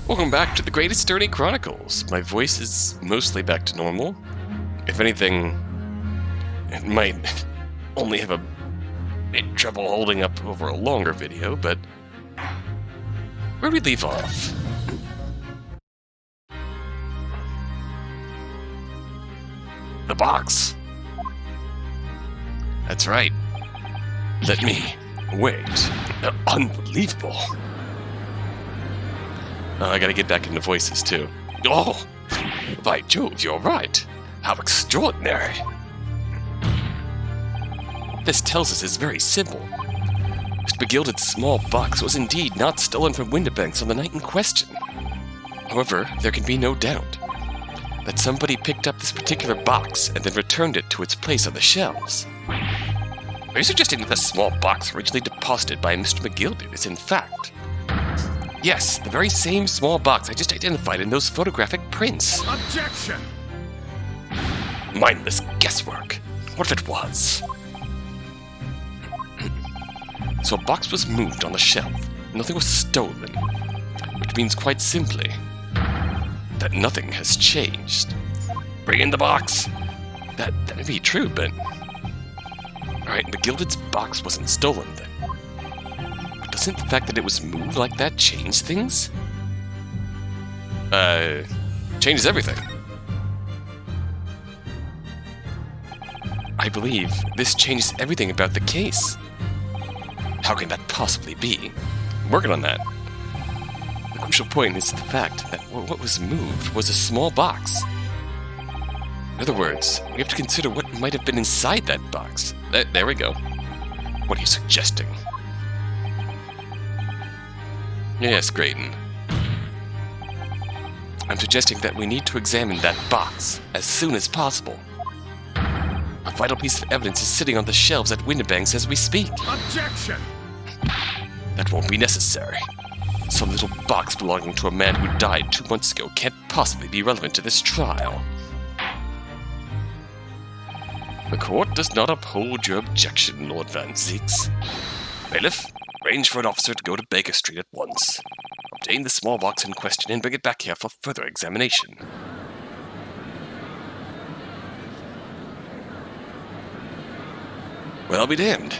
Welcome back to the Greatest Sturdy Chronicles. My voice is mostly back to normal. If anything, it might only have a bit trouble holding up over a longer video, but where we leave off. The box. That's right. Let me wait. Unbelievable. I gotta get back into voices, too. Oh! By Jove, you're right. How extraordinary. This tells us it's very simple. Mr. McGilded's small box was indeed not stolen from Windibank on the night in question. However, there can be no doubt that somebody picked up this particular box and then returned it to its place on the shelves. Are you suggesting that the small box originally deposited by Mr. McGilded is in fact... Yes, the very same small box I just identified in those photographic prints. Objection! Mindless guesswork. What if it was? So a box was moved on the shelf. Nothing was stolen. Which means quite simply that nothing has changed. Bring in the box! That may be true, but... Alright, McGilded's box wasn't stolen then. Doesn't the fact that it was moved like that change things? Changes everything. I believe this changes everything about the case. How can that possibly be? I'm working on that. The crucial point is the fact that what was moved was a small box. In other words, we have to consider what might have been inside that box. There we go. What are you suggesting? Yes, Grayton. I'm suggesting that we need to examine that box as soon as possible. A vital piece of evidence is sitting on the shelves at Windibank as we speak. Objection! That won't be necessary. Some little box belonging to a man who died 2 months ago can't possibly be relevant to this trial. The court does not uphold your objection, Lord Van Zeeks. Bailiff, arrange for an officer to go to Baker Street at once. Obtain the small box in question and bring it back here for further examination. Well, I'll be damned.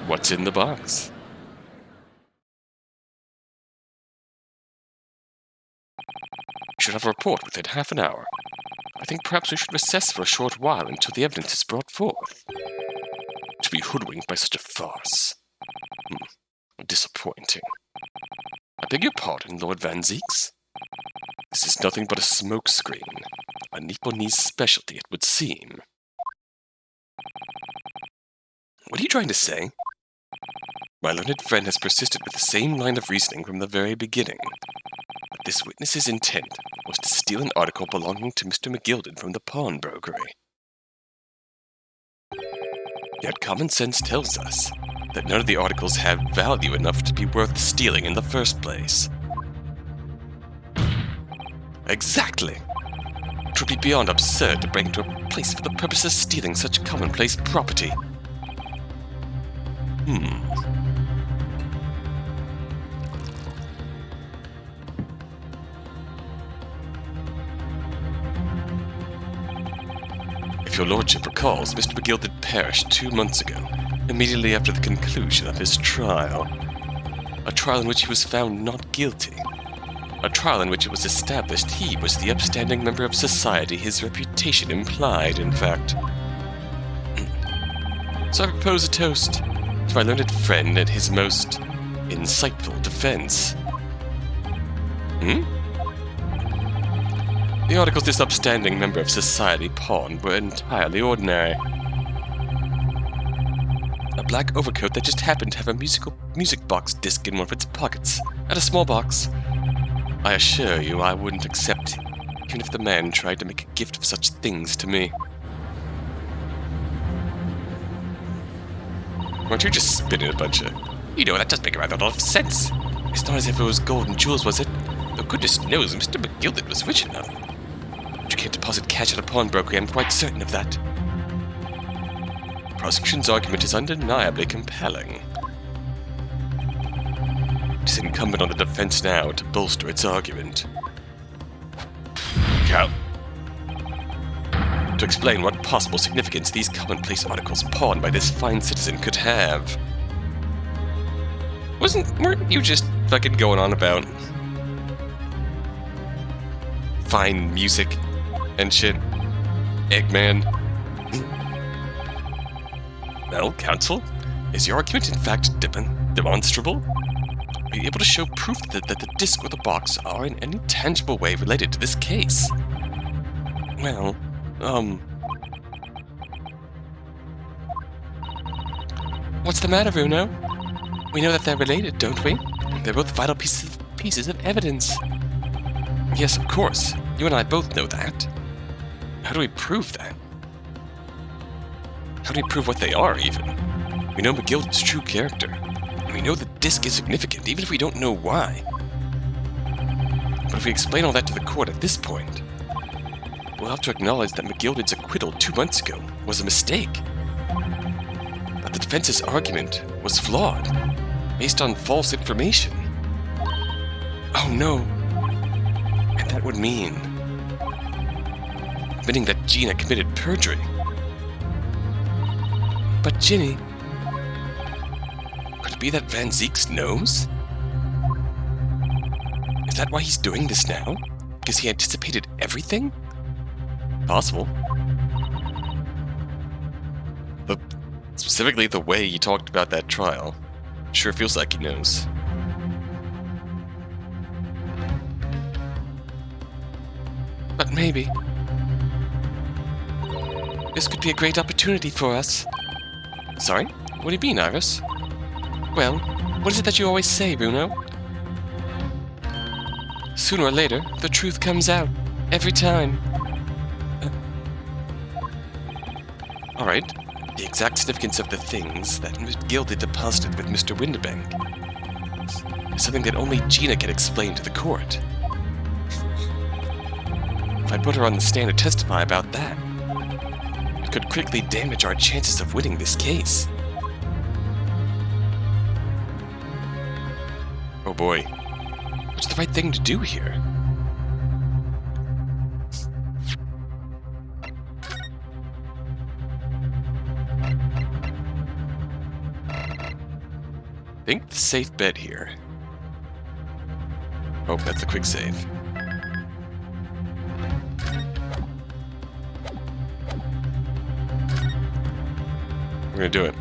What's in the box? We should have a report within half an hour. I think perhaps we should recess for a short while until the evidence is brought forth. To be hoodwinked by such a farce. Disappointing. I beg your pardon, Lord Van Zeeks. This is nothing but a smokescreen. A Nipponese specialty, it would seem. What are you trying to say? My learned friend has persisted with the same line of reasoning from the very beginning. That this witness's intent was to steal an article belonging to Mr. McGilded from the pawnbrokery. Yet common sense tells us that none of the articles have value enough to be worth stealing in the first place. Exactly! It would be beyond absurd to break into a place for the purpose of stealing such commonplace property. If your lordship recalls, Mr. McGilded perished 2 months ago, immediately after the conclusion of his trial. A trial in which he was found not guilty. A trial in which it was established he was the upstanding member of society his reputation implied, in fact. So I propose a toast to my learned friend and his most insightful defense. The articles this upstanding member of society pawned were entirely ordinary. A black overcoat that just happened to have a music box disc in one of its pockets, and a small box. I assure you I wouldn't accept, even if the man tried to make a gift of such things to me. Weren't you just spinning a bunch of... You know, that does make a rather lot of sense. It's not as if it was gold and jewels, was it? Though goodness knows Mr. McGilded was rich enough. can't deposit cash at a pawnbroker, I'm quite certain of that. The prosecution's argument is undeniably compelling. It is incumbent on the defense now to bolster its argument. To explain what possible significance these commonplace articles pawned by this fine citizen could have. Weren't you just fucking going on about fine music and shit? Eggman. Well, counsel, is your argument in fact demonstrable? Are you able to show proof that the disc or the box are in any tangible way related to this case? Well, what's the matter, Runo? We know that they're related, don't we? They're both vital pieces of evidence. Yes, of course. You and I both know that. How do we prove that? How do we prove what they are, even? We know McGilded's true character. And we know the disc is significant, even if we don't know why. But if we explain all that to the court at this point, we'll have to acknowledge that McGilded's acquittal 2 months ago was a mistake. That the defense's argument was flawed, based on false information. Oh no. And that would mean admitting that Gina committed perjury. But Ginny, could it be that Van Zieks knows? Is that why he's doing this now? Because he anticipated everything? Possible. Specifically the way he talked about that trial. Sure feels like he knows. But maybe this could be a great opportunity for us. Sorry? What do you mean, Iris? Well, what is it that you always say, Runo? Sooner or later, the truth comes out. Every time. Alright. The exact significance of the things that McGilded deposited with Mr. Windibank is something that only Gina can explain to the court. If I put her on the stand to testify about that, it could quickly damage our chances of winning this case. Oh boy, what's the right thing to do here? I think the safe bet here. Oh, that's a quick save. We're gonna do it.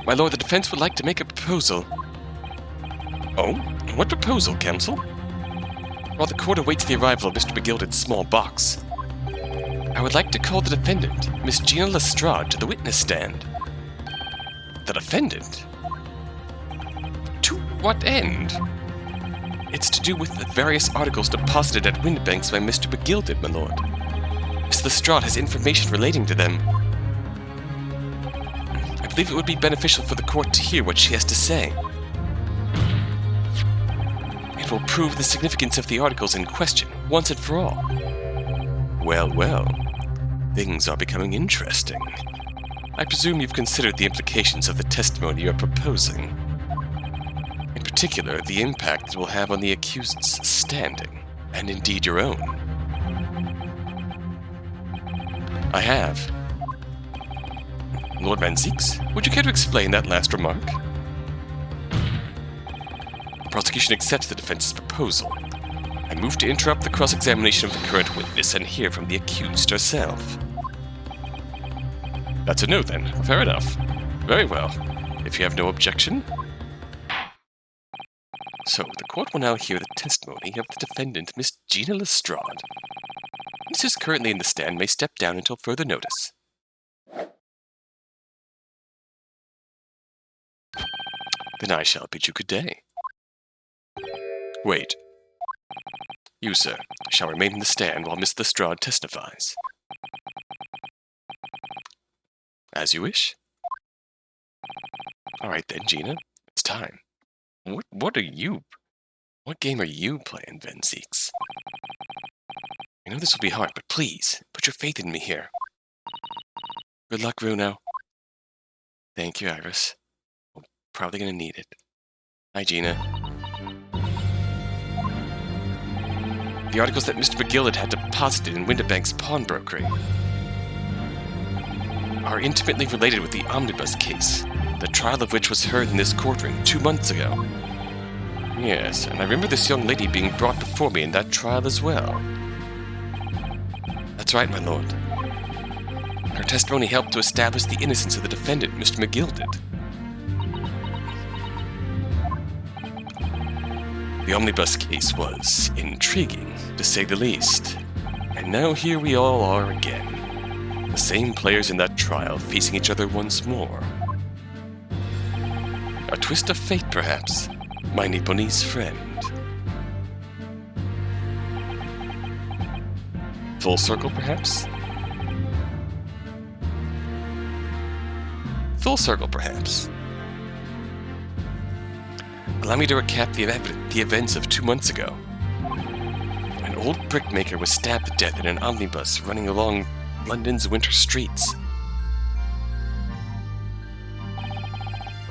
My lord, the defense would like to make a proposal. Oh? What proposal, counsel? While the court awaits the arrival of Mr. McGilded's small box, I would like to call the defendant, Miss Gina Lestrade, to the witness stand. The defendant? To what end? It's to do with the various articles deposited at Windibank's by Mr. McGilded, my lord. Miss Lestrade has information relating to them. I believe it would be beneficial for the court to hear what she has to say. It will prove the significance of the articles in question, once and for all. Well, well. Things are becoming interesting. I presume you've considered the implications of the testimony you're proposing. In particular, the impact it will have on the accused's standing, and indeed your own. I have. Lord Van Zieks, would you care to explain that last remark? The prosecution accepts the defense's proposal. I move to interrupt the cross-examination of the current witness and hear from the accused herself. That's a no, then. Fair enough. Very well. If you have no objection. So, the court will now hear the testimony of the defendant, Miss Gina Lestrade. Miss who is currently in the stand may step down until further notice. Then I shall bid you good day. Wait. You, sir, shall remain in the stand while Miss Lestrade testifies. As you wish. All right then, Gina. It's time. What game are you playing, Van Zieks? I know this will be hard, but please, put your faith in me here. Good luck, Runo. Thank you, Iris. We're probably gonna need it. Hi, Gina. The articles that Mr. McGilded had deposited in Windibank's pawnbrokery are intimately related with the omnibus case, the trial of which was heard in this courtroom 2 months ago. Yes, and I remember this young lady being brought before me in that trial as well. That's right, my lord. Her testimony helped to establish the innocence of the defendant, Mr. McGilded. The omnibus case was intriguing, to say the least. And now here we all are again. The same players in that trial facing each other once more. A twist of fate, perhaps, my Nipponese friend. Full circle, perhaps? Full circle, perhaps. Allow me to recap the events of 2 months ago. An old brickmaker was stabbed to death in an omnibus running along London's winter streets.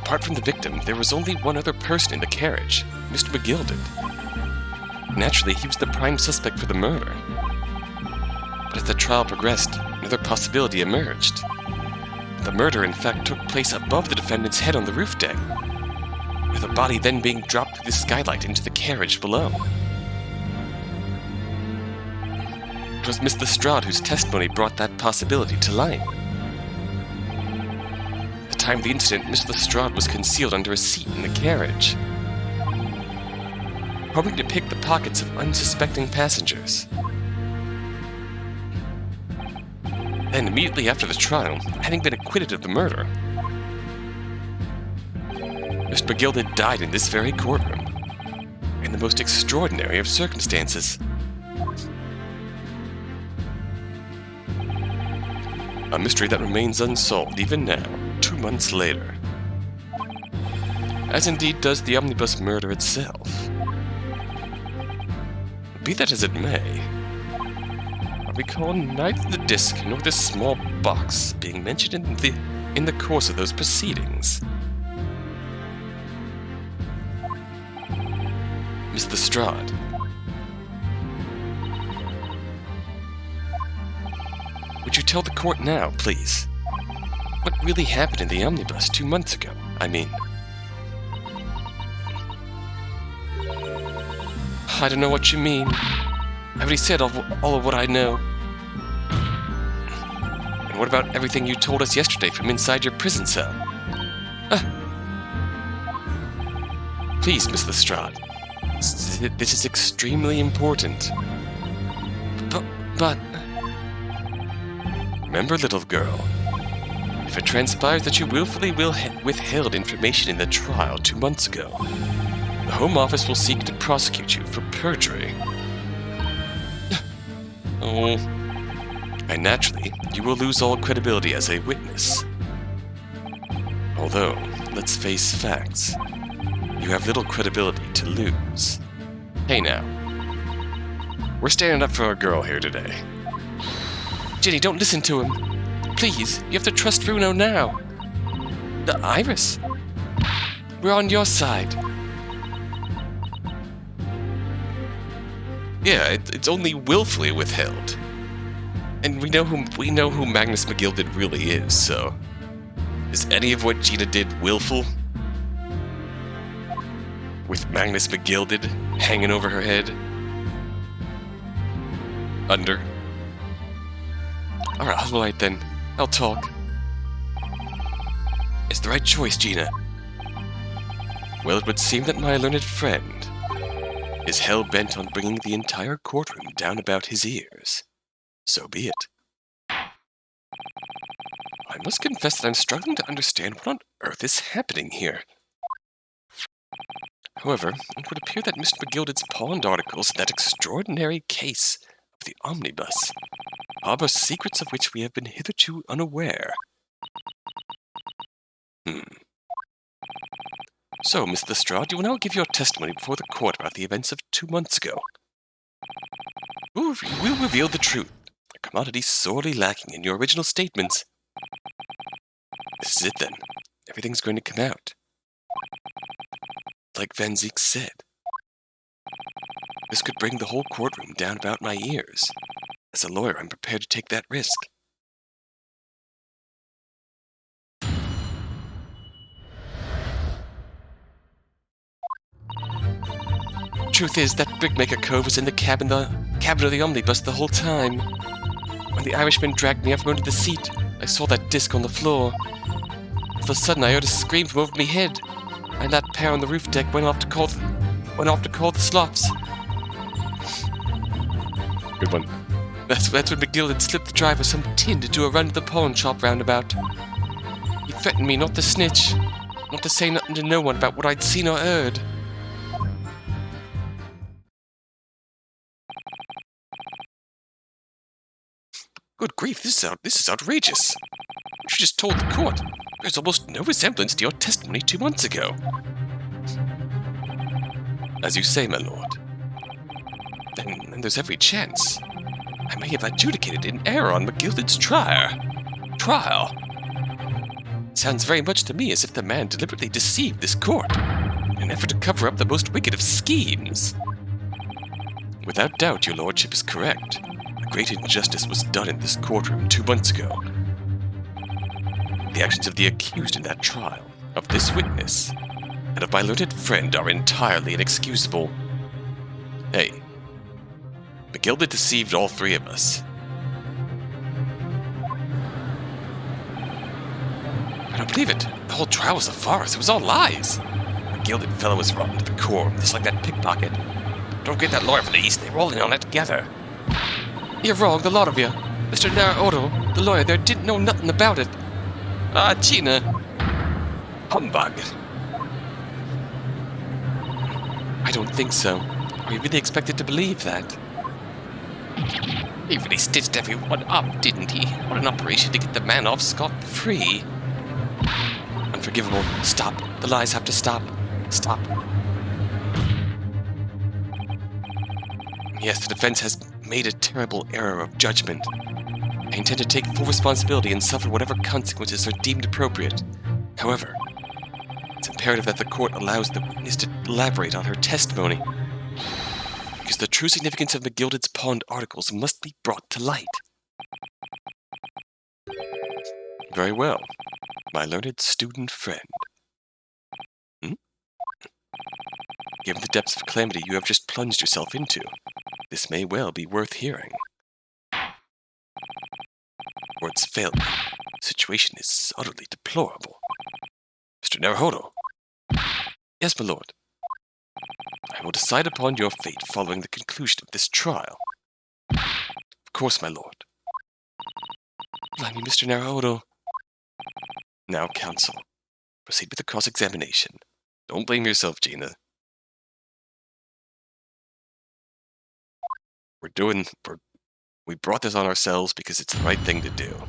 Apart from the victim, there was only one other person in the carriage, Mr. McGilded. Naturally, he was the prime suspect for the murder. But as the trial progressed, another possibility emerged. The murder, in fact, took place above the defendant's head on the roof deck, with the body then being dropped through the skylight into the carriage below. It was Miss Lestrade whose testimony brought that possibility to light. At the time of the incident, Miss Lestrade was concealed under a seat in the carriage, hoping to pick the pockets of unsuspecting passengers. Then, immediately after the trial, having been acquitted of the murder, Mr. McGilded died in this very courtroom, in the most extraordinary of circumstances. A mystery that remains unsolved even now, 2 months later. As indeed does the omnibus murder itself. Be that as it may, I recall neither the disc nor this small box being mentioned in the course of those proceedings. Miss Lestrade. Would you tell the court now, please? What really happened in the omnibus 2 months ago, I mean? I don't know what you mean. I already said all of what I know. And what about everything you told us yesterday from inside your prison cell? Please, Miss Lestrade. This is extremely important. But... Remember, little girl, if it transpires that you willfully withheld information in the trial 2 months ago, the Home Office will seek to prosecute you for perjury. Oh. And naturally, you will lose all credibility as a witness. Although, let's face facts. You have little credibility to lose. Hey now. We're standing up for our girl here today. Ginny, don't listen to him. Please, you have to trust Runo now. Iris, we're on your side. Yeah, it's only willfully withheld. And we know who Magnus McGilded really is, so... Is any of what Gina did willful? With Magnus McGilded hanging over her head? Under? Alright then. I'll talk. It's the right choice, Gina. Well, it would seem that my learned friend is hell-bent on bringing the entire courtroom down about his ears. So be it. I must confess that I'm struggling to understand what on earth is happening here. However, it would appear that Mr. McGilded's pawned articles in that extraordinary case of the omnibus harbor secrets of which we have been hitherto unaware. So, Miss Lestrade, you will now give your testimony before the court about the events of 2 months ago. We'll reveal the truth. A commodity sorely lacking in your original statements. This is it then. Everything's going to come out. Like Van Zeek said. This could bring the whole courtroom down about my ears. As a lawyer, I'm prepared to take that risk. Truth is, that Brickmaker Cove was in the cabin of the omnibus the whole time. When the Irishman dragged me up from under the seat, I saw that disc on the floor. All of a sudden, I heard a scream from over me head, and that pair on the roof deck went off to call the slops. Good one. That's when McGilded slipped the driver some tin to do a run to the pawn shop roundabout. He threatened me not to snitch, not to say nothing to no one about what I'd seen or heard. Good grief, this is outrageous. You just told the court. There's almost no resemblance to your testimony 2 months ago. As you say, my lord. Then there's every chance I may have adjudicated in error on McGilded's trial. Sounds very much to me as if the man deliberately deceived this court in an effort to cover up the most wicked of schemes. Without doubt, your lordship is correct. A great injustice was done in this courtroom 2 months ago. The actions of the accused in that trial, of this witness, and of my learned friend are entirely inexcusable. Hey, McGilded deceived all 3 of us. I don't believe it. The whole trial was a farce. It was all lies. McGilded fellow was rotten to the core, just like that pickpocket. Don't get that lawyer from the East. They rolled in on it together. You're wrong, the lot of you. Mr. Naruhodo, the lawyer there, didn't know nothing about it. Gina. Humbug. I don't think so. We really expected to believe that. He really stitched everyone up, didn't he? What an operation to get the man off scot-free. Unforgivable. Stop. The lies have to stop. Stop. Yes, the defense has made a terrible error of judgment. I intend to take full responsibility and suffer whatever consequences are deemed appropriate. However, it's imperative that the court allows the witness to elaborate on her testimony, because the true significance of McGilded's pawned articles must be brought to light. Very well, my learned student friend. Given the depths of calamity you have just plunged yourself into, this may well be worth hearing. Words fail me. The situation is utterly deplorable. Mr. Naruhodo. Yes, my lord. I will decide upon your fate following the conclusion of this trial. Of course, my lord. Blimey, Mr. Naruhodo. Now, counsel. Proceed with the cross-examination. Don't blame yourself, Gina. We brought this on ourselves because it's the right thing to do.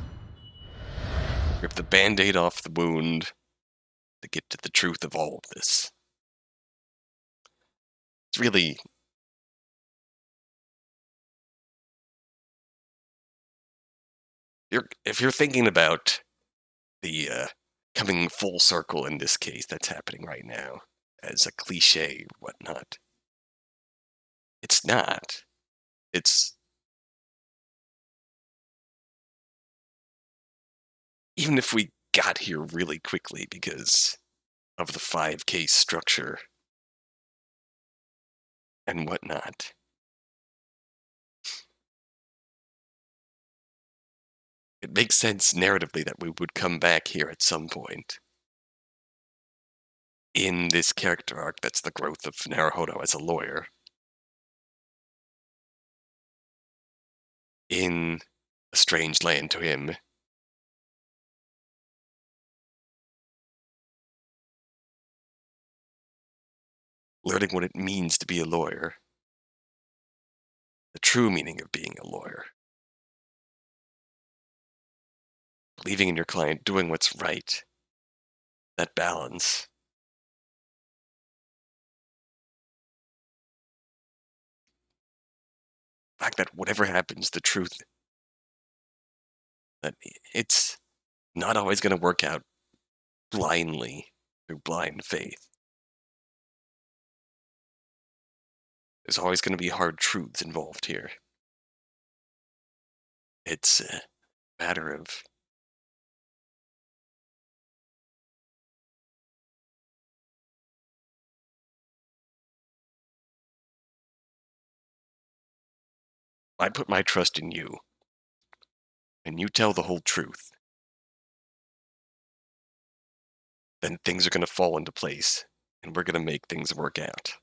Rip the Band-Aid off the wound to get to the truth of all of this. It's really... If you're thinking about the coming full circle in this case that's happening right now as a cliche or whatnot, it's not. It's... Even if we got here really quickly because of the 5 case structure and whatnot, it makes sense narratively that we would come back here at some point in this character arc that's the growth of Naruhodo as a lawyer, in a strange land to him, learning what it means to be a lawyer, the true meaning of being a lawyer, believing in your client, doing what's right, that balance. fact that whatever happens, the truth, that it's not always going to work out blindly through blind faith. There's always going to be hard truths involved here. It's a matter of I put my trust in you, and you tell the whole truth. Then things are going to fall into place, and we're going to make things work out.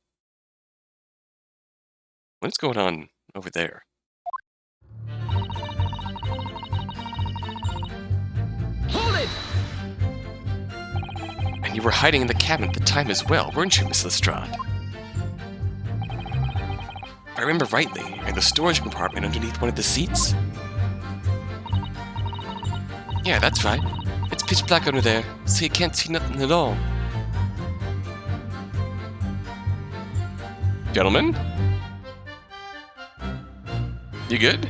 What's going on over there? Hold it! And you were hiding in the cabin at the time as well, weren't you, Miss Lestrade? If I remember rightly, you're in the storage compartment underneath one of the seats? Yeah, that's right. It's pitch black under there, so you can't see nothing at all. Gentlemen? You good?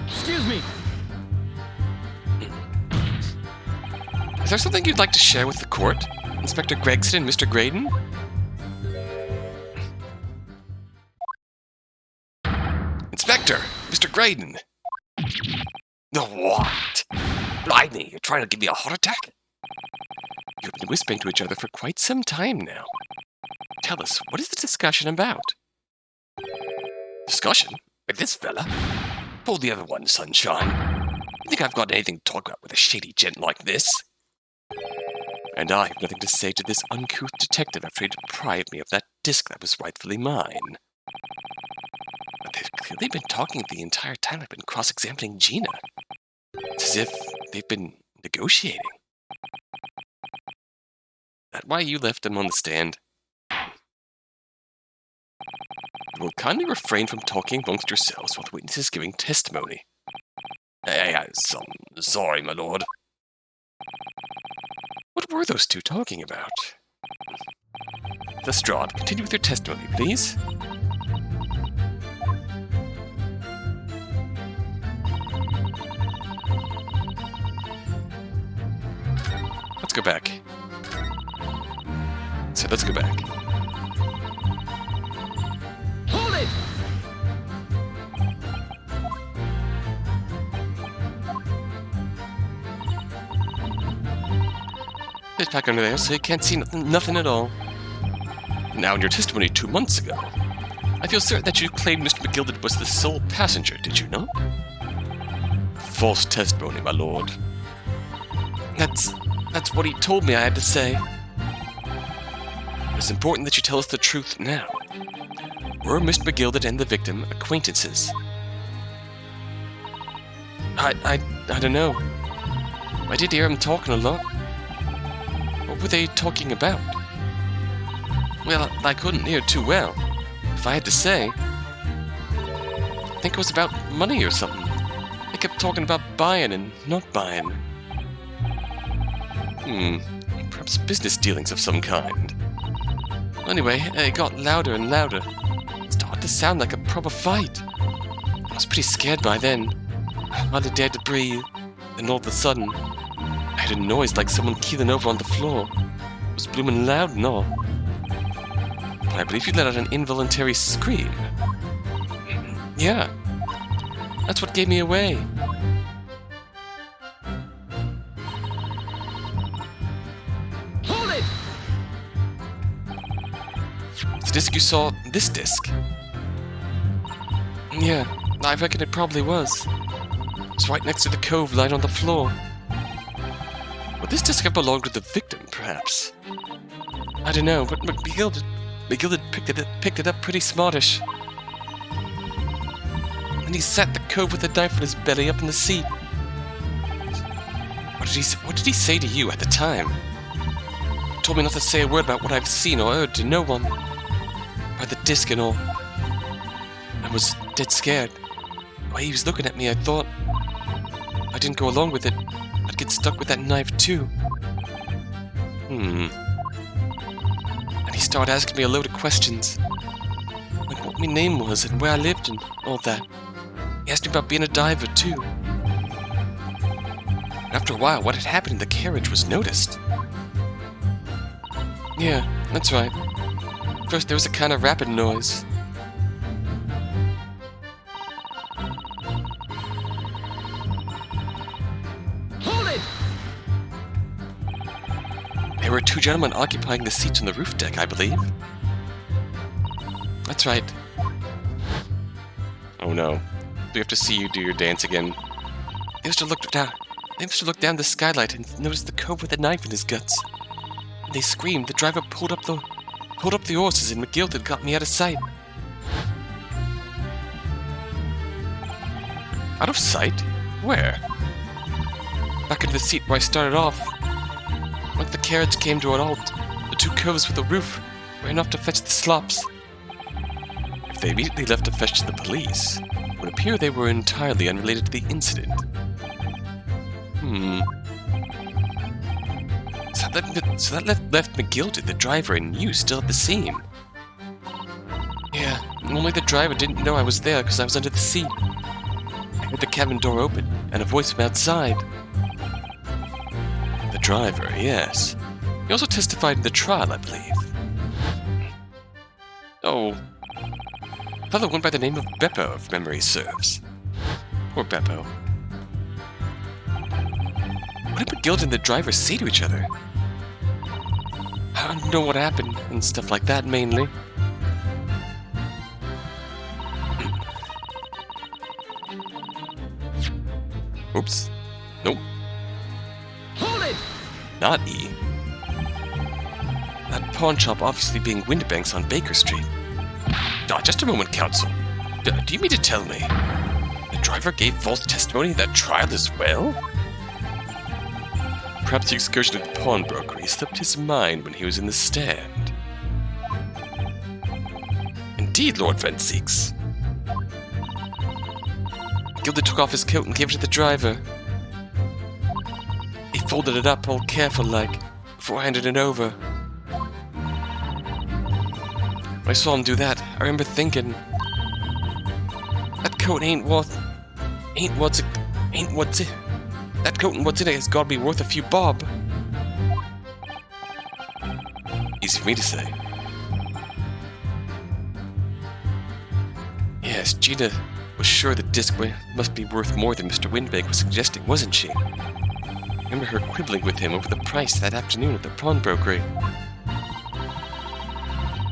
Excuse me. Is there something you'd like to share with the court, Inspector Gregson and Mr. Graydon? Inspector! Mr. Graydon! The what? Blimey, you're trying to give me a heart attack? You've been whispering to each other for quite some time now. Tell us, what is the discussion about? Discussion? With this fella? Pull the other one, sunshine. You think I've got anything to talk about with a shady gent like this? And I have nothing to say to this uncouth detective after he deprived me of that disc that was rightfully mine. But they've clearly been talking the entire time I've been cross-examining Gina. It's as if they've been negotiating. That why you left them on the stand? You will kindly refrain from talking amongst yourselves while the witness is giving testimony. Sorry, my lord. What were those two talking about? Lestrade, continue with your testimony, please. Let's go back. So let's go back. Hold it! It's back under there, so you can't see nothing at all. Now, in your testimony 2 months ago, I feel certain that you claimed Mr. McGilded was the sole passenger, did you not? False testimony, my lord. That's what he told me I had to say. It's important that you tell us the truth now. Were Mr. McGilded and the victim acquaintances? I don't know. I did hear him talking a lot. What were they talking about? Well, I couldn't hear too well. If I had to say, I think it was about money or something. They kept talking about buying and not buying. Perhaps business dealings of some kind. Anyway, it got louder and louder. It started to sound like a proper fight. I was pretty scared by then. I hardly dared to breathe. Then all of a sudden, I heard a noise like someone keeling over on the floor. It was blooming loud and all. But I believe you let out an involuntary scream. Yeah. That's what gave me away. Hold it! The disc you saw, this disc? Yeah, I reckon it probably was. It's right next to the cove lying on the floor. Would this disc have belonged to the victim, perhaps? I don't know, but McGilded picked it up pretty smartish. And he sat in the cove with a knife in his belly up in the seat. What did he say to you at the time? He told me not to say a word about what I've seen or heard to no one. By the disc and all. I was dead scared. While he was looking at me, I thought, if I didn't go along with it, I'd get stuck with that knife too. And he started asking me a load of questions. Like, what my name was and where I lived and all that. He asked me about being a diver, too. After a while, what had happened in the carriage was noticed. Yeah, that's right. First, there was a kind of rapid noise. Hold it! There were 2 gentlemen occupying the seats on the roof deck, I believe. That's right. Oh no. We have to see you do your dance again. They used to look down the skylight and noticed the cove with a knife in his guts. When they screamed, the driver pulled up the horses and McGilded got me out of sight. Out of sight? Where? Back into the seat where I started off. Once the carriage came to an halt, the 2 coves with the roof ran off to fetch the slops. If they immediately left to fetch the police, it would appear they were entirely unrelated to the incident. So that left McGilded, the driver, and you still at the scene. Yeah, only the driver didn't know I was there because I was under the seat. I heard the cabin door open and a voice from outside. The driver, yes. He also testified in the trial, I believe. Oh, a fellow went by the name of Beppo, if memory serves. Poor Beppo. What did McGilded and the driver say to each other? I don't know what happened and stuff like that, mainly. Oops. Nope. Hold it! Not E. That pawn shop obviously being Windibank's on Baker Street. Ah, just a moment, counsel. Do you mean to tell me the driver gave false testimony in that trial as well? Perhaps the excursion at the pawnbroker slipped his mind when he was in the stand. Indeed, Lord Van Seeks. Gilded took off his coat and gave it to the driver. He folded it up all careful-like before handing it over. When I saw him do that, I remember thinking, that coat that coat and what's in it has got to be worth a few bob. Easy for me to say. Yes, Gina was sure the disc must be worth more than Mr. Windibank was suggesting, wasn't she? I remember her quibbling with him over the price that afternoon at the pawnbrokery.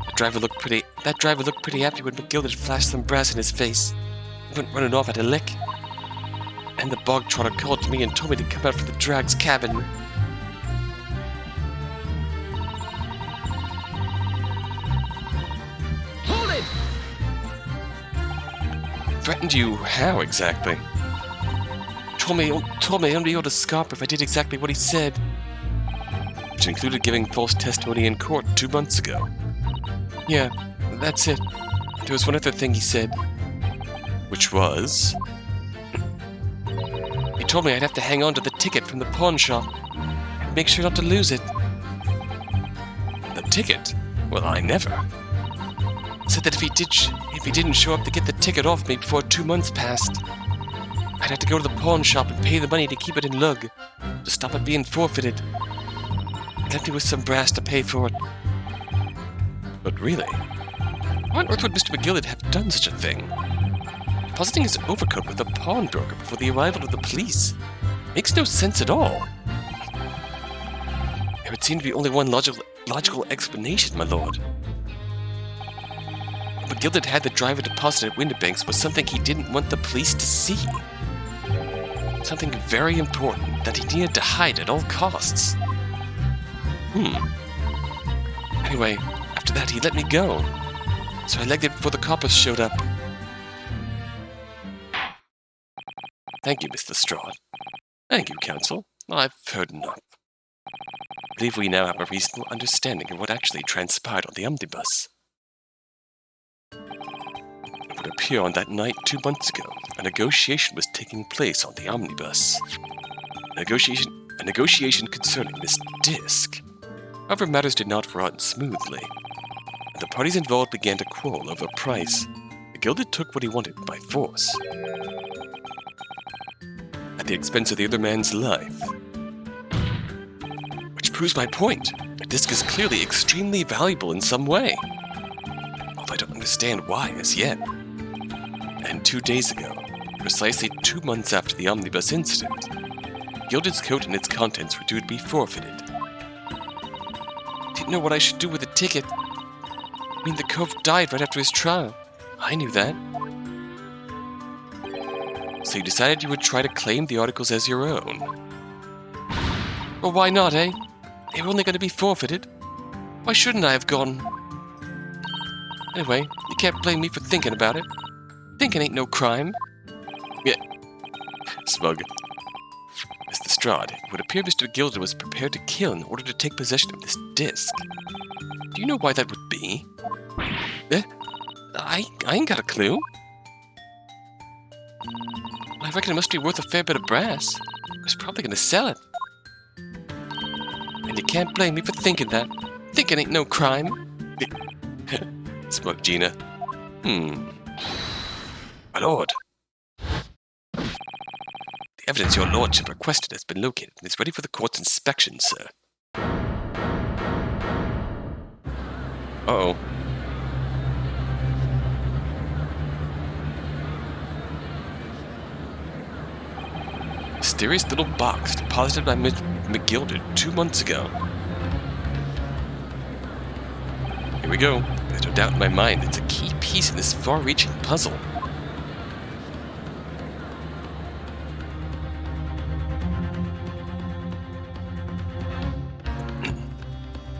That driver looked pretty happy when McGilded flashed some brass in his face. He went running off at a lick. And the bog trotter called to me and told me to come out for the drag's cabin. Hold it! Threatened you how exactly? Told me I'd only owed a scarp if I did exactly what he said. Which included giving false testimony in court 2 months ago. Yeah, that's it. There was one other thing he said. Which was... He told me I'd have to hang on to the ticket from the pawn shop and make sure not to lose it. The ticket? Well, I never. Said that if he didn't show up to get the ticket off me before 2 months passed, I'd have to go to the pawn shop and pay the money to keep it in lug, to stop it being forfeited. He left me with some brass to pay for it. But really, why on earth would Mr. McGilded have done such a thing? Depositing his overcoat with a pawnbroker before the arrival of the police makes no sense at all. There would seem to be only one logical explanation, my lord. McGilded had the driver deposited at Windibank's was something he didn't want the police to see. Something very important that he needed to hide at all costs. Anyway, after that he let me go, so I legged it before the coppers showed up. Thank you, Mr. Strahd. Thank you, Counsel. I've heard enough. I believe we now have a reasonable understanding of what actually transpired on the omnibus. It would appear on that night 2 months ago, a negotiation was taking place on the omnibus. A negotiation concerning this disc. However, matters did not run smoothly. The parties involved began to quarrel over price. McGilded took what he wanted by force, at the expense of the other man's life. Which proves my point. The disc is clearly extremely valuable in some way, although I don't understand why as yet. And 2 days ago, precisely 2 months after the omnibus incident, Gilded's coat and its contents were due to be forfeited. Didn't know what I should do with the ticket. I mean, the cove died right after his trial. I knew that. So you decided you would try to claim the articles as your own. Well, why not, eh? They were only going to be forfeited. Why shouldn't I have gone? Anyway, you can't blame me for thinking about it. Thinking ain't no crime. Yeah. Smug. As the Strahd, it would appear Mr. McGilded was prepared to kill in order to take possession of this disc. Do you know why that would be? I ain't got a clue. I reckon it must be worth a fair bit of brass. I was probably gonna sell it. And you can't blame me for thinking that. Thinking ain't no crime. Smug Gina. My lord. The evidence your lordship requested has been located and is ready for the court's inspection, sir. Uh-oh. Mysterious little box deposited by McGilded 2 months ago. Here we go. There's no doubt in my mind it's a key piece in this far-reaching puzzle.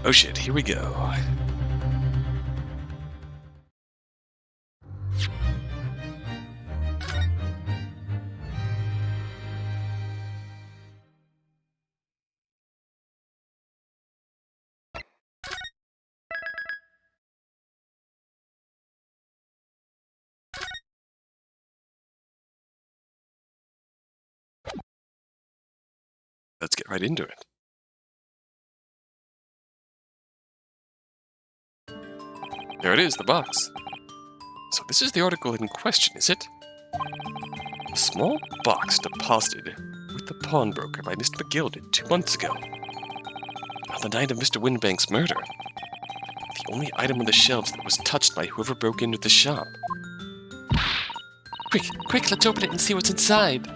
Oh shit, here we go. Let's get right into it. There it is, the box. So this is the article in question, is it? A small box deposited with the pawnbroker by Mr. McGilded 2 months ago. On the night of Mr. Windibank's murder. The only item on the shelves that was touched by whoever broke into the shop. Quick, let's open it and see what's inside.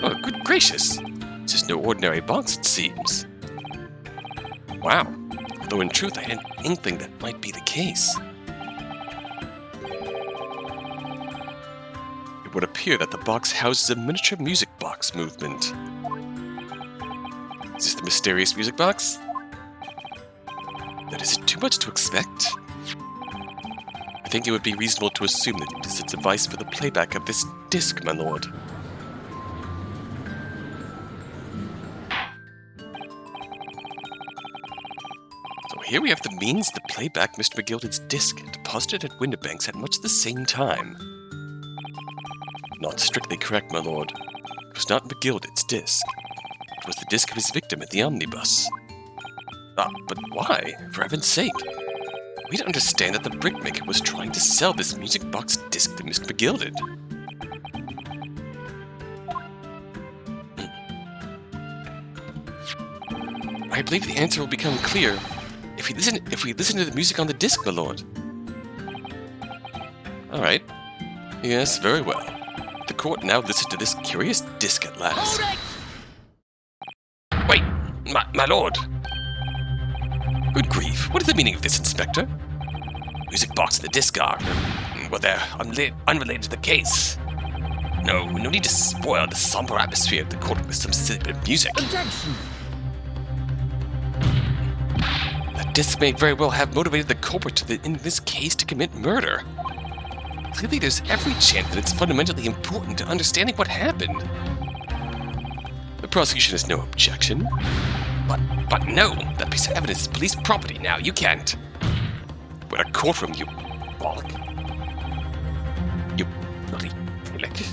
Oh, good gracious. It's just no ordinary box, it seems. Wow. Though in truth, I had an inkling that might be the case. It would appear that the box houses a miniature music box movement. Is this the mysterious music box? But is it too much to expect? I think it would be reasonable to assume that it is a device for the playback of this disc, my lord. So here we have the means to play back Mr. McGilded's disc, deposited at Windibank's at much the same time. Not strictly correct, my lord. It was not McGilded's disc. It was the disc of his victim at the omnibus. But why? For heaven's sake. We don't understand that the brickmaker was trying to sell this music box disc to Mr. McGilded. I believe the answer will become clear if we listen to the music on the disc, my lord. Alright. Yes, very well. The court now listens to this curious disc at last. Hold it! Wait! My lord! Good grief, what is the meaning of this, Inspector? Music box and the disc are... well, they're unrelated to the case. No need to spoil the somber atmosphere of the court with some silly bit of music. Objection! That disc may very well have motivated the culprit in this case to commit murder. Clearly, there's every chance that it's fundamentally important to understanding what happened. The prosecution has no objection. But no, that piece of evidence is police property now. You can't. We're in a courtroom, you bollock. You bloody flick.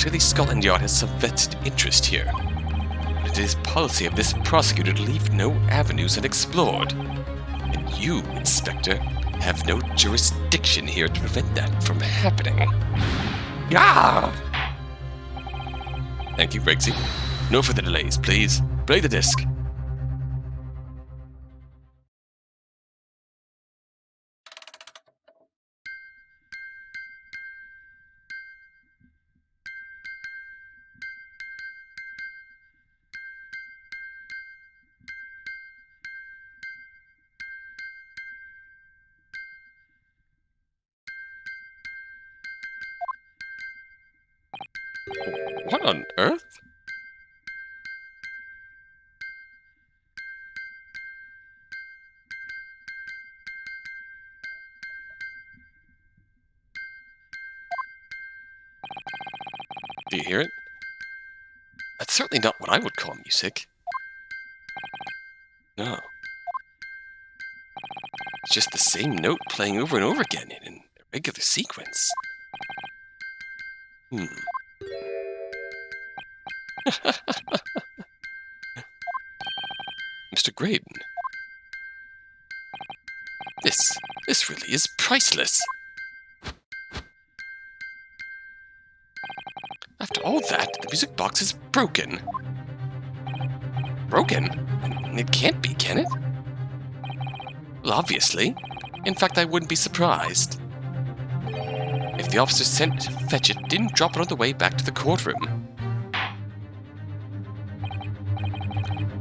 Clearly Scotland Yard has some vested interest here. But it is policy of this prosecutor to leave no avenues unexplored. And you, Inspector, have no jurisdiction here to prevent that from happening. Ah! Thank you, Briggsy. No further delays, please. Play the disc. What on earth? Do you hear it? That's certainly not what I would call music. No. It's just the same note playing over and over again in a regular sequence. Mr. Graydon. This really is priceless. After all that, the music box is broken. Broken? It can't be, can it? Well, obviously. In fact, I wouldn't be surprised. If the officer sent to fetch it didn't drop it on the way back to the courtroom.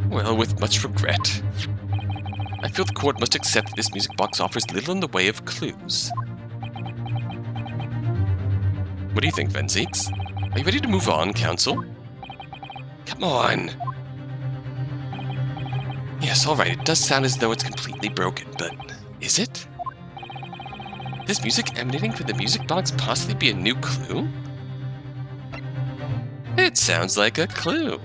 Well, with much regret. I feel the court must accept that this music box offers little in the way of clues. What do you think, Venzeeks? Are you ready to move on, counsel? Come on! Yes, alright, it does sound as though it's completely broken, but is it? This music emanating from the music box possibly be a new clue? It sounds like a clue.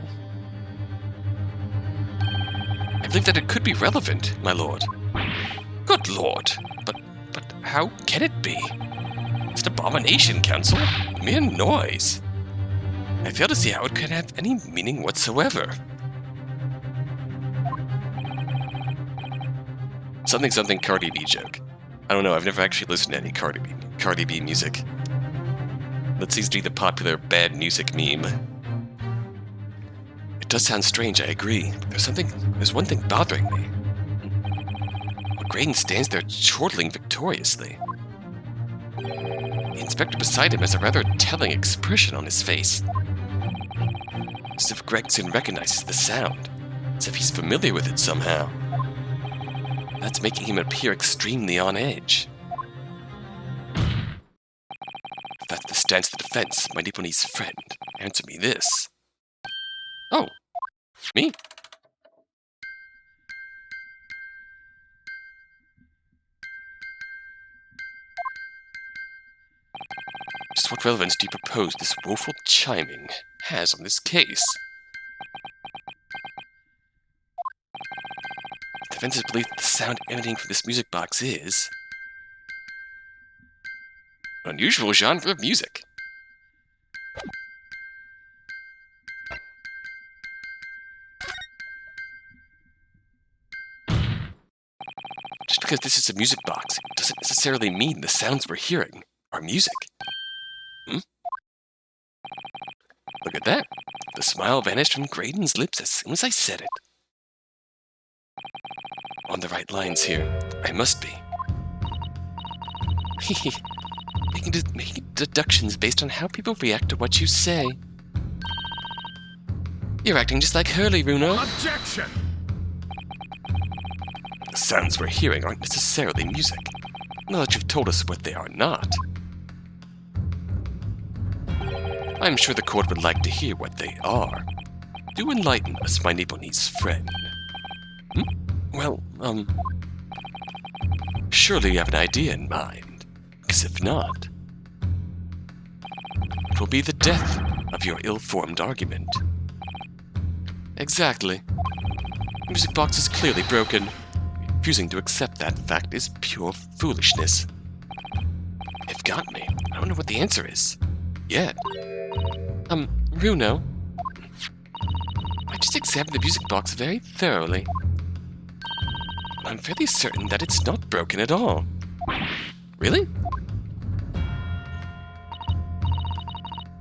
I believe that it could be relevant, my lord. Good lord! But how can it be? It's an abomination, counsel. Mere noise. I fail to see how it could have any meaning whatsoever. Something Cardi B joke. I don't know, I've never actually listened to any Cardi B music. That seems to be the popular bad music meme. It does sound strange, I agree, but there's one thing bothering me. Graydon stands there chortling victoriously. The inspector beside him has a rather telling expression on his face. As if Gregson recognizes the sound, as if he's familiar with it somehow. That's making him appear extremely on edge. If that's the stance of the defense, my Nipponiese friend, answer me this. Oh, me? Just what relevance do you propose this woeful chiming has on this case? The defense's belief that the sound emanating from this music box is an unusual genre of music. Just because this is a music box, it doesn't necessarily mean the sounds we're hearing are music. Look at that. The smile vanished from Graydon's lips as soon as I said it. On the right lines here. I must be. making deductions based on how people react to what you say. You're acting just like Hurley, Runo. Objection! The sounds we're hearing aren't necessarily music. Now that you've told us what they are not. I'm sure the court would like to hear what they are. Do enlighten us, my Nipponiese friend. Well, surely you have an idea in mind, because if not, it will be the death of your ill-formed argument. Exactly. The music box is clearly broken. Refusing to accept that fact is pure foolishness. You've got me. I don't know what the answer is. Yet. Runo, I just examined the music box very thoroughly. I'm fairly certain that it's not broken at all. Really?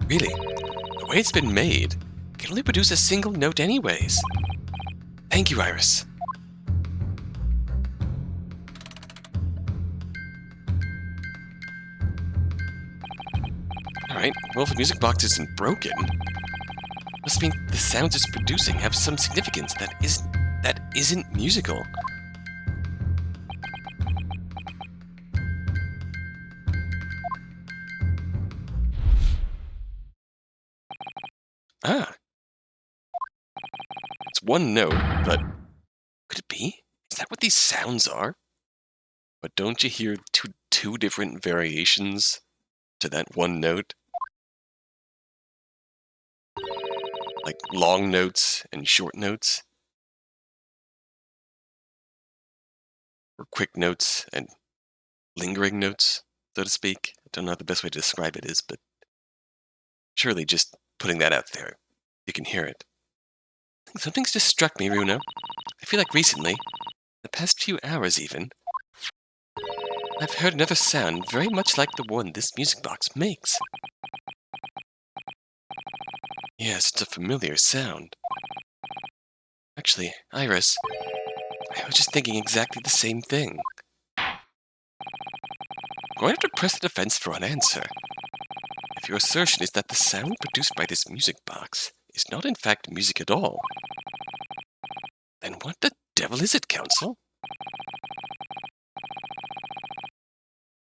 Really? The way it's been made, it can only produce a single note anyways. Thank you, Iris. Alright, well, if the music box isn't broken, must mean the sounds it's producing have some significance that isn't musical. Ah. It's one note, but could it be? Is that what these sounds are? But don't you hear two different variations to that one note? Like long notes and short notes? Or quick notes and lingering notes, so to speak? I don't know what the best way to describe it is, but surely just putting that out there, you can hear it. Something's just struck me, Runo. I feel like recently, the past few hours even, I've heard another sound very much like the one this music box makes. Yes, it's a familiar sound. Actually, Iris, I was just thinking exactly the same thing. I'm going to press the defense for an answer. If your assertion is that the sound produced by this music box is not in fact music at all, then what the devil is it, Counsel?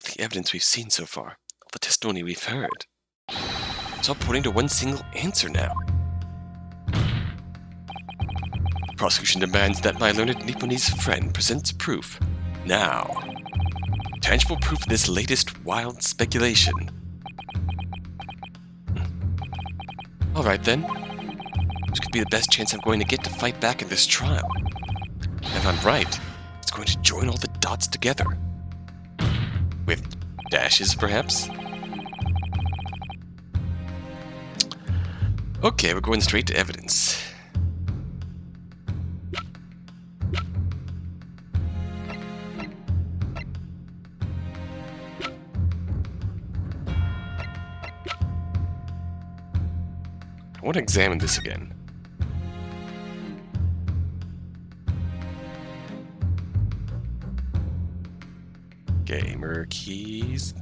The evidence we've seen so far, all the testimony we've heard, it's all pointing to one single answer now. The prosecution demands that my learned Nipponese friend presents proof. Now. Tangible proof of this latest wild speculation. Alright then. This could be the best chance I'm going to get to fight back in this trial. And if I'm right, it's going to join all the dots together. With dashes, perhaps? Okay, we're going straight to evidence. I want to examine this again. Gamer keys.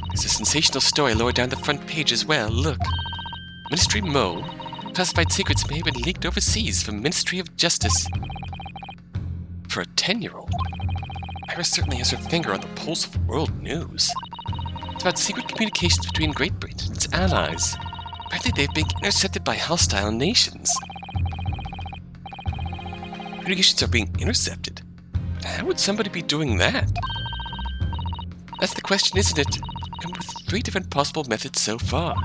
There's a sensational story lower down the front page as well. Look. Ministry Mo. Classified secrets may have been leaked overseas from Ministry of Justice. For a 10-year-old, Iris certainly has her finger on the pulse of world news. It's about secret communications between Great Britain and its allies. Apparently they've been intercepted by hostile nations. Communications are being intercepted? But how would somebody be doing that? That's the question, isn't it? Come up with 3 different possible methods so far.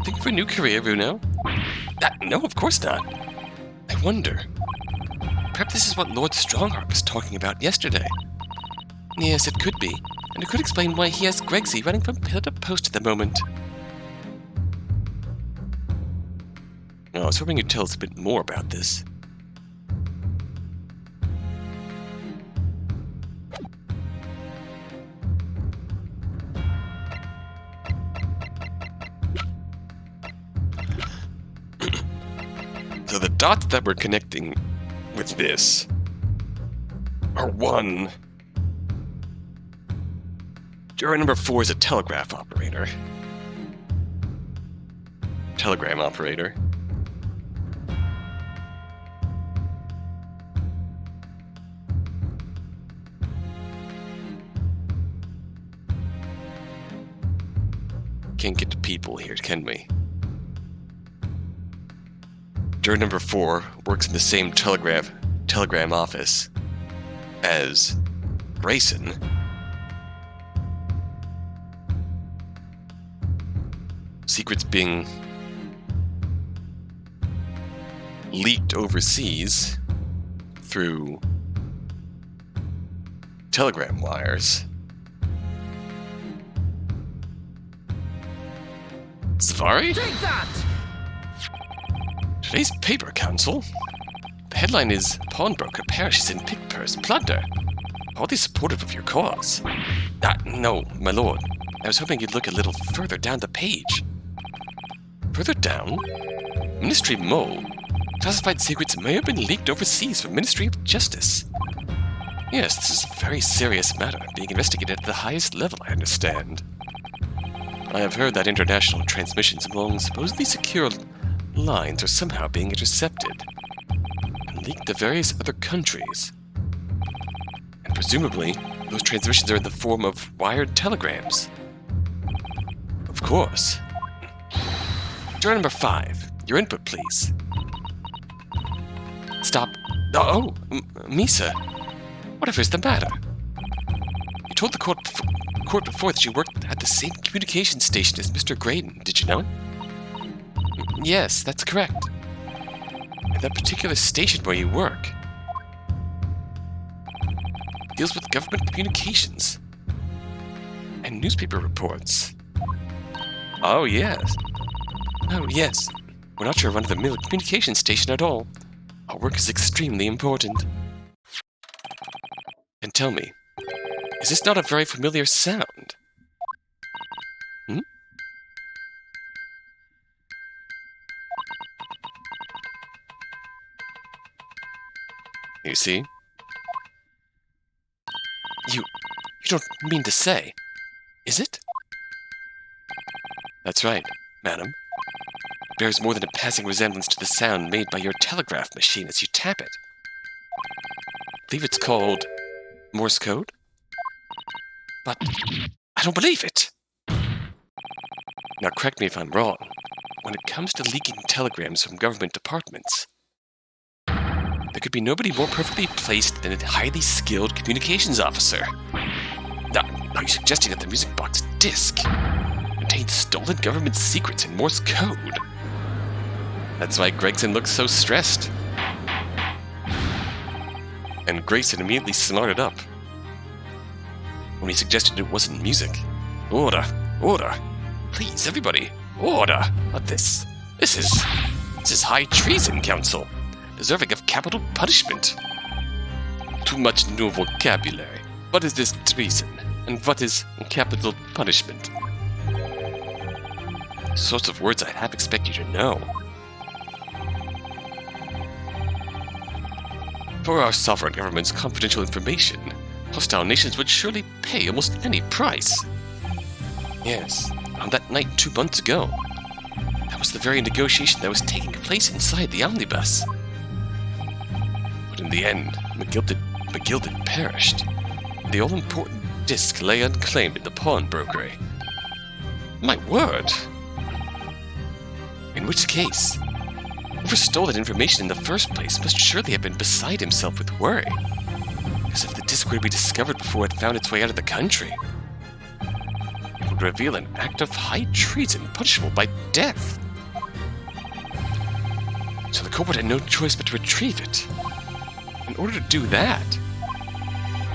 Thinking for a new career, Runo? No, of course not. I wonder. Perhaps this is what Lord Strongheart was talking about yesterday. Yes, it could be. And it could explain why he has Gregsy running from pillar to post at the moment. Oh, I was hoping you'd tell us a bit more about this. So the dots that we're connecting with this are 1. Juror number 4 is a telegraph operator. Telegram operator. Can't get to people here, can we? Juror number 4 works in the same telegram office as Grayson. Secrets being leaked overseas through telegram wires. Safari? Take that! Today's paper, Council. The headline is Pawnbroker Perishes in Pick Purse Plunder. Hardly supportive of your cause. No, my lord. I was hoping you'd look a little further down the page. Further down? Ministry Mole. Classified secrets may have been leaked overseas from Ministry of Justice. Yes, this is a very serious matter, being investigated at the highest level, I understand. I have heard that international transmissions along supposedly secure lines are somehow being intercepted and leaked to various other countries. And presumably, those transmissions are in the form of wired telegrams. Of course. Juror number 5, your input, please. Stop. Oh, Misa. Whatever's the matter? You told the court before that you worked at the same communication station as Mr. Graydon, did you know? Yes, that's correct. And that particular station where you work deals with government communications and newspaper reports. Oh, yes. Oh, yes. We're not your run-of-the-mill communication station at all. Our work is extremely important. And tell me, is this not a very familiar sound? Hmm? You see? You don't mean to say, is it? That's right, madam. It bears more than a passing resemblance to the sound made by your telegraph machine as you tap it. I believe it's called Morse code? But I don't believe it! Now correct me if I'm wrong. When it comes to leaking telegrams from government departments, there could be nobody more perfectly placed than a highly skilled communications officer. Now, are you suggesting that the music box disc contains stolen government secrets in Morse code? That's why Gregson looks so stressed. And Grayson immediately smarted up when he suggested it wasn't music. Order! Order! Please, everybody, order! Not this. This is high treason, Council, deserving of capital punishment. Too much new vocabulary. What is this treason, and what is capital punishment? Sorts of words I'd half expect you to know. For our sovereign government's confidential information, hostile nations would surely pay almost any price. Yes, on that night 2 months ago. That was the very negotiation that was taking place inside the omnibus. But in the end, McGilded perished. The all-important disc lay unclaimed in the pawnbrokery. My word! In which case, whoever stole that information in the first place must surely have been beside himself with worry. Because if the disc were to be discovered before it found its way out of the country, it would reveal an act of high treason punishable by death. So the culprit had no choice but to retrieve it. In order to do that,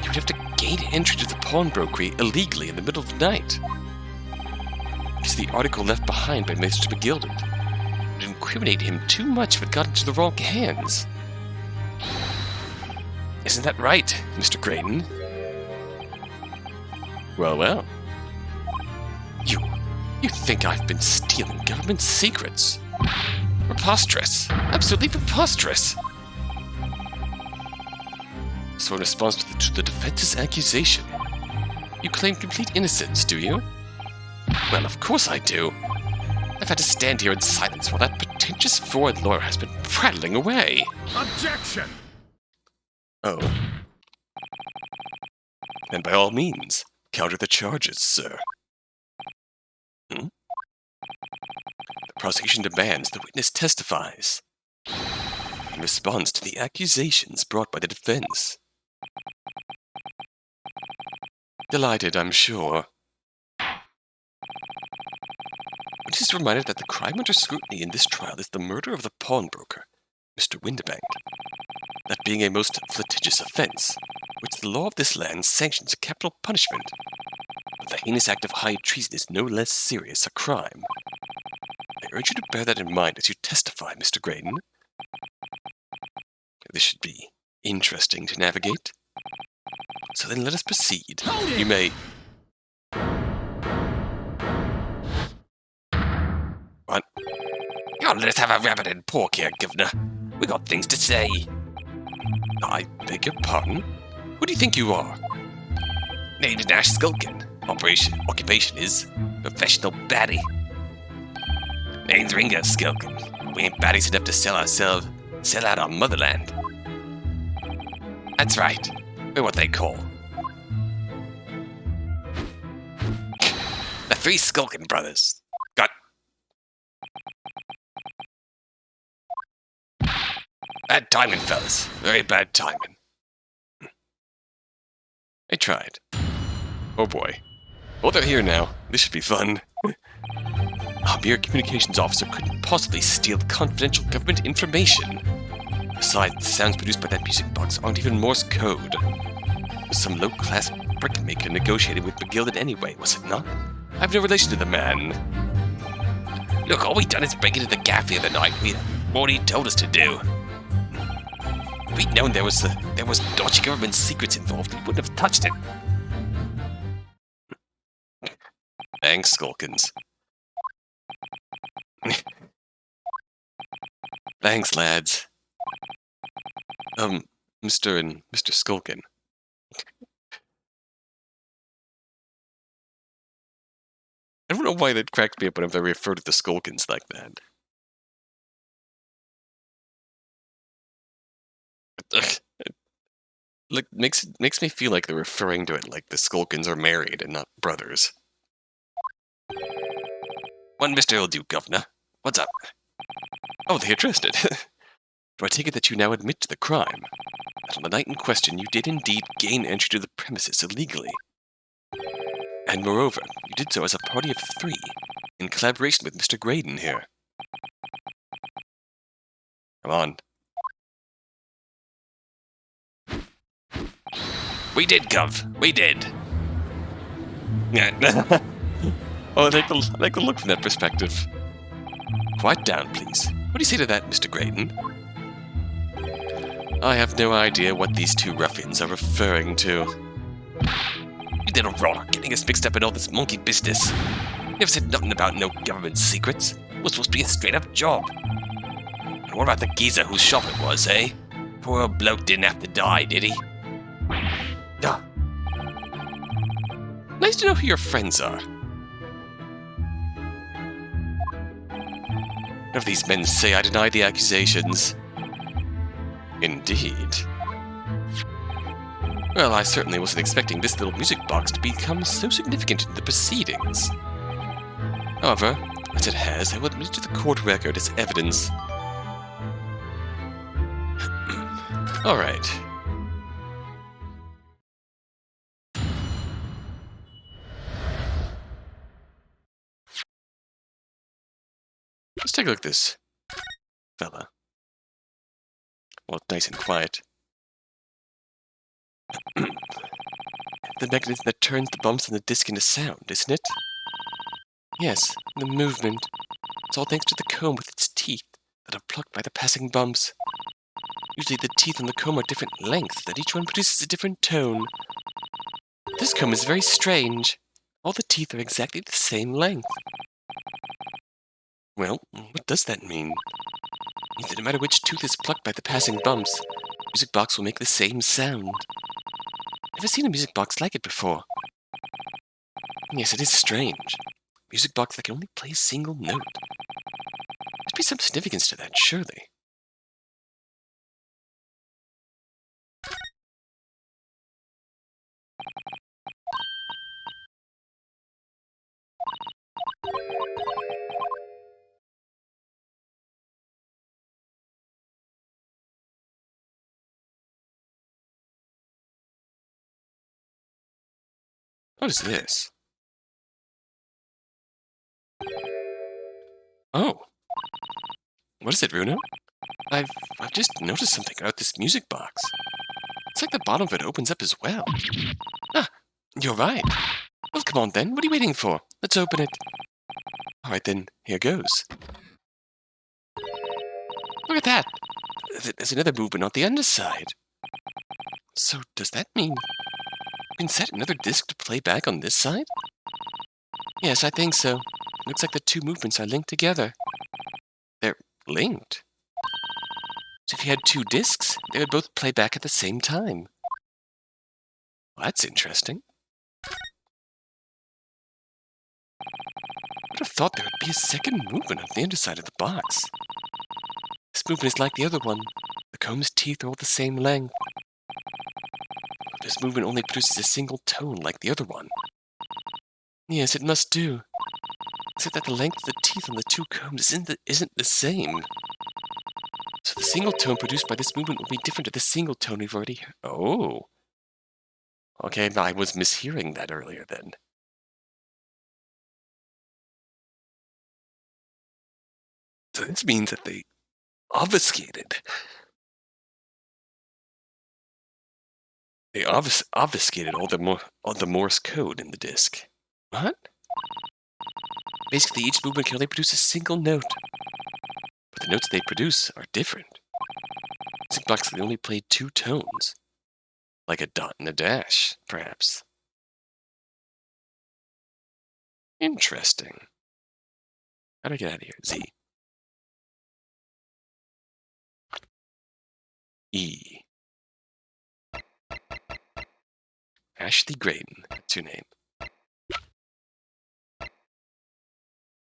he would have to gain entry to the pawnbrokery illegally in the middle of the night. Because the article left behind by Mr. McGilded would incriminate him too much if it got into the wrong hands. Isn't that right, Mr. Graydon? Well, well. You think I've been stealing government secrets? Preposterous. Absolutely preposterous. So in response to the defense's accusation, you claim complete innocence, do you? Well, of course I do. I've had to stand here in silence while that pretentious foreign lawyer has been prattling away. Objection! Oh. Then by all means, counter the charges, sir. Hmm? The prosecution demands the witness testifies in response to the accusations brought by the defense. Delighted, I'm sure. It is reminded that the crime under scrutiny in this trial is the murder of the pawnbroker, Mr. Windibank, that being a most litigious offence, which the law of this land sanctions a capital punishment, but the heinous act of high treason is no less serious a crime. I urge you to bear that in mind as you testify, Mr. Graydon. This should be interesting to navigate. So then let us proceed. You may... What? Can't let us have a rabbit and pork here, Governor. We got things to say. I beg your pardon? Who do you think you are? Name's Nash Skulkin. Occupation is professional baddie. Name's Ringo Skulkin. We ain't baddies enough to sell out our motherland. That's right. We're what they call the Three Skulkin Brothers. Got bad timing, fellas. Very bad timing. I tried. Oh boy. Well, they're here now. This should be fun. A mere communications officer couldn't possibly steal confidential government information. Besides, the sounds produced by that music box aren't even Morse code. It was some low-class brickmaker negotiating with McGilded anyway, was it not? I have no relation to the man. Look, all we done is break into the gaff the other night. What he told us to do. If we'd known there was dodgy government secrets involved, we wouldn't have touched it. Thanks, Skulkins. Thanks, lads. Mr. and Mr. Skulkin. I don't know why that cracked me up whenever I refer to the Skulkins like that. Like, makes me feel like they're referring to it like the Skulkins are married and not brothers. One Mr. will do, Governor. What's up? Oh, they addressed it. Do I take it that you now admit to the crime? That on the night in question you did indeed gain entry to the premises illegally? And moreover, you did so as a party of 3, in collaboration with Mr. Graydon here. Come on. We did, Gov. We did. Oh, I like the look from that perspective. Quiet down, please. What do you say to that, Mr. Graydon? I have no idea what these 2 ruffians are referring to. You little rotter, getting us mixed up in all this monkey business. Never said nothing about no government secrets. It was supposed to be a straight-up job. And what about the geezer whose shop it was, eh? Poor old bloke didn't have to die, did he? Duh. Nice to know who your friends are. None of these men say I deny the accusations. Indeed. Well, I certainly wasn't expecting this little music box to become so significant in the proceedings. However, as it has, I will admit it to the court record as evidence. All right. Let's take a look at this fella. Well, nice and quiet. The mechanism that turns the bumps on the disc into sound, isn't it? Yes, the movement. It's all thanks to the comb with its teeth that are plucked by the passing bumps. Usually the teeth on the comb are different lengths, that each one produces a different tone. This comb is very strange. All the teeth are exactly the same length. Well, what does that mean? It means that no matter which tooth is plucked by the passing bumps, the music box will make the same sound. Never seen a music box like it before. Yes, it is strange. A music box that can only play a single note. Must be some significance to that, surely. What is this? Oh. What is it, Runo? I've just noticed something about this music box. It's like the bottom of it opens up as well. Ah, you're right. Well, come on then. What are you waiting for? Let's open it. All right then, here goes. Look at that. There's another movement on the underside. So does that mean you can set another disc to play back on this side? Yes, I think so. Looks like the two movements are linked together. They're linked? So if you had two discs, they would both play back at the same time. Well, that's interesting. I would have thought there would be a second movement on the underside of the box. This movement is like the other one. The comb's teeth are all the same length. This movement only produces a single tone like the other one. Yes, it must do. Except that the length of the teeth on the two combs isn't the same. So the single tone produced by this movement will be different to the single tone we've already heard. Oh. Okay, I was mishearing that earlier then. So this means that they obfuscated. They obfuscated all the Morse code in the disk. What? Basically, each movement can only produce a single note, but the notes they produce are different. Music box they only played two tones, like a dot and a dash, perhaps. Interesting. How do I get out of here? Z. E. Ashley Graydon, that's your name.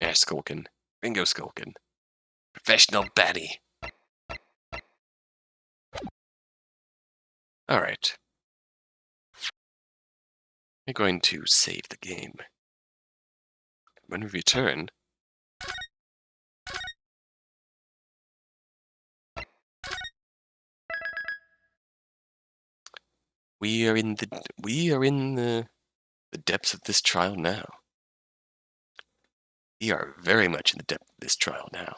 Ash Skulkin. Ringo Skulkin. Professional baddie. Alright. I'm going to save the game. When we return, we are in the depths of this trial now. We are very much in the depth of this trial now.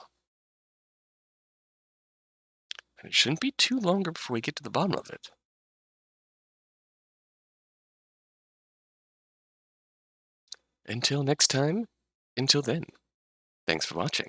And it shouldn't be too longer before we get to the bottom of it. Until next time, until then, thanks for watching.